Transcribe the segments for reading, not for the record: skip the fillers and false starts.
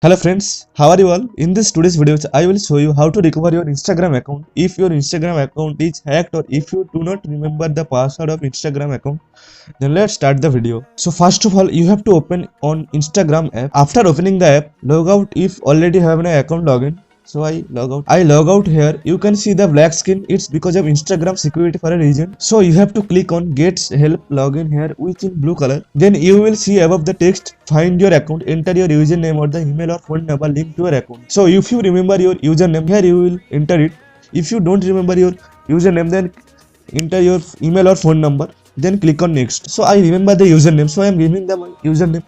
Hello friends, how are you all? In this today's video, I will show you how to recover your Instagram account if your Instagram account is hacked or if you do not remember the password of Instagram account. Then let's start the video. So first of all, you have to open on Instagram app. After opening the app, log out if already have an account login. So I log out here. You can see the black screen. It's because of Instagram security for a reason. So you have to click on get help login here, which in blue color. Then you will see above the text find your account, enter your username or the email or phone number linked to your account. So if you remember your username, here you will enter it. If you don't remember your username, then enter your email or phone number, then click on next. So I remember the username, so I am giving the username.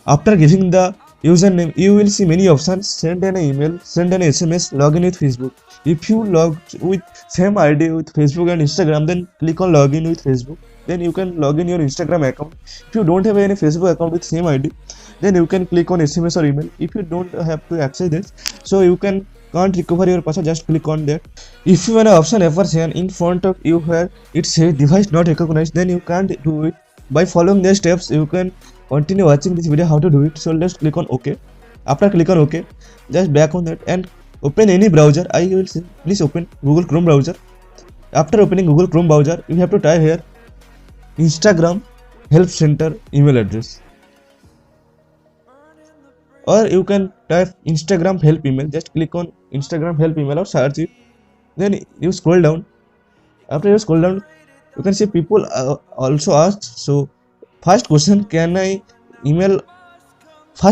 After giving the username, you will see many options: send an email, send an SMS, login with Facebook. If you log with same ID with Facebook and Instagram, then click on login with Facebook. Then you can log in your Instagram account. If you don't have any Facebook account with same ID, then you can click on SMS or email. If you don't have to access this, so you can't recover your password, just click on that. If you have an option appears here in front of you where it says device not recognized, then you can't do it. By following the steps, you can continue watching this video how to do it. So let's click on OK. After click on OK, just back on that and open any browser. I will say please open Google Chrome browser. After opening Google Chrome browser, you have to type here Instagram help center email address, or you can type Instagram help email. Just click on Instagram help email or search it. Then you scroll down. After you scroll down, you can see people also asked. So first question, can I email of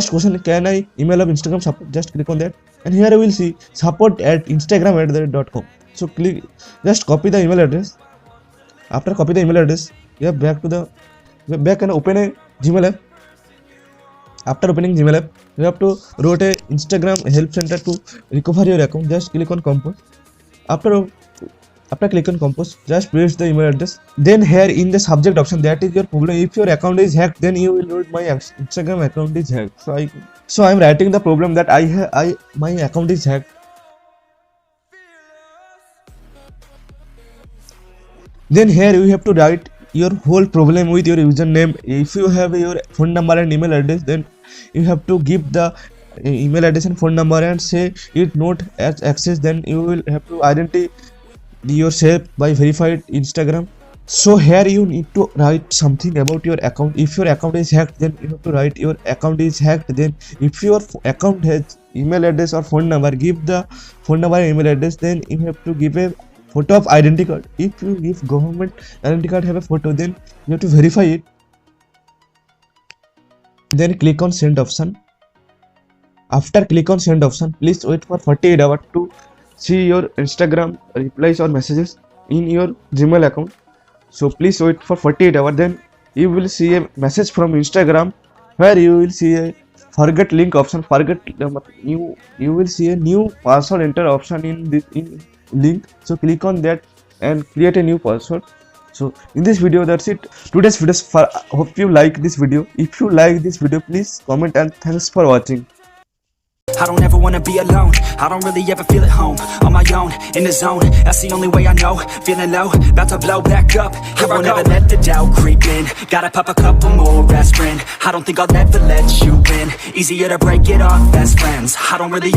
Instagram support? Just click on that, and here you will see support@instagram@com. So just copy the email address. After copy the email address, you have back and open a Gmail app. After opening Gmail app, you have to write a Instagram help center to recover your account. Just click on compose. After click on compose, just paste the email address. Then here in the subject option, that is your problem. If your account is hacked, then you will write my Instagram account is hacked. So I am writing the problem that my account is hacked. Then here you have to write your whole problem with your username. If you have your phone number and email address, then you have to give the email address and phone number and say it not as access. Then you will have to identify yourself by verified Instagram. So here you need to write something about your account. If your account is hacked, then you have to write your account is hacked. Then if your account has email address or phone number, give the phone number and email address. Then you have to give a photo of identity card. If you give government identity card have a photo, then you have to verify it. Then click on send option. After click on send option, please wait for 48 hours to see your Instagram replies or messages in your Gmail account. So please wait for 48 hours. Then you will see a message from Instagram where you will see a forget link option. You will see a new password enter option in link. So click on that and create a new password. So in this video, that's it. Today's video. Hope you like this video. If you like this video, please comment and thanks for watching. I don't ever wanna be alone. I don't really ever feel at home. On my own, in the zone. That's the only way I know. Feeling low, about to blow back up. Here I won't ever let the doubt creep in. Gotta pop a couple more aspirin. I don't think I'll ever let you in. Easier to break it off best friends. I don't really